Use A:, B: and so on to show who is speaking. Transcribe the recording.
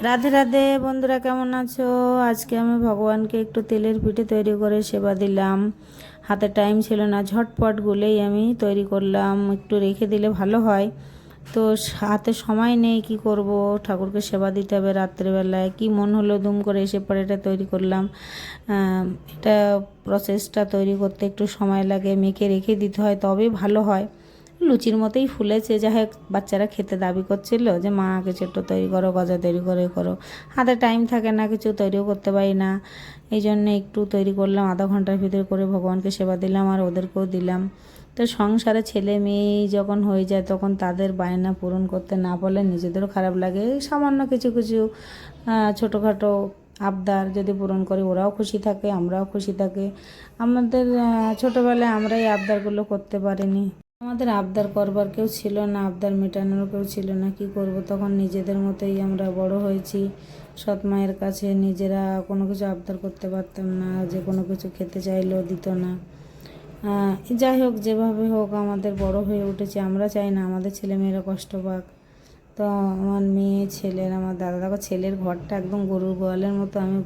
A: রাধে রাধে বন্ধুরা, কেমন আছো? আজকে আমি ভগবানকে একটু তেলের পিঠে তৈরি করে সেবা দিলাম। হাতে টাইম ছিল না, ঝটপট গুলেই আমি তৈরি করলাম। একটু রেখে দিলে ভালো হয়, তো হাতে সময় নেই, কি করব, ঠাকুরকে সেবা দিতে হবে রাত্রেবেলায়। কি মন হলো দুম করে এসে পরে এটা তৈরি করলাম। এটা প্রসেসটা তৈরি করতে একটু সময় লাগে, মেখে রেখে দিতে হয়, তবেই ভালো হয়। লুচির মতোই ফুলেছে, যাই হোক বাচ্চারা খেতে দাবি করছিল যে মা কিছু একটু তৈরি করো, গজা তৈরি করে করো। হাতে টাইম থাকে না, কিছু তৈরিও করতে পারি না, এই জন্যে একটু তৈরি করলাম। আধা ঘন্টার ভিতরে করে ভগবানকে সেবা দিলাম আর ওদেরকেও দিলাম। তো সংসারে ছেলে মেয়ে যখন হয়ে যায় তখন তাদের বায়না পূরণ করতে না পারলে নিজেদেরও খারাপ লাগে। সামান্য কিছু কিছু ছোটোখাটো আবদার যদি পূরণ করে ওরাও খুশি থাকে, আমরাও খুশি থাকি। আমাদের ছোটোবেলায় আমরা এই আবদারগুলো করতে পারিনি, আমাদের আবদার করবার কেউ ছিল না, আবদার মেটানোর কেউ ছিল না। কি করব, তখন নিজেদের মতোই আমরা বড় হয়েছি। সৎ মায়ের কাছে নিজেরা কোনো কিছু আবদার করতে পারতাম না, যে কোনো কিছু খেতে চাইলেও দিত না। যাই হোক, যেভাবে হোক আমাদের বড় হয়ে উঠেছে, আমরা চাই না আমাদের ছেলেমেয়েরা কষ্ট পাক। তো আমার মেয়ে ছেলের, আমার দাদা ছেলের ঘরটা একদম গরুর গোয়ালের মতো আমি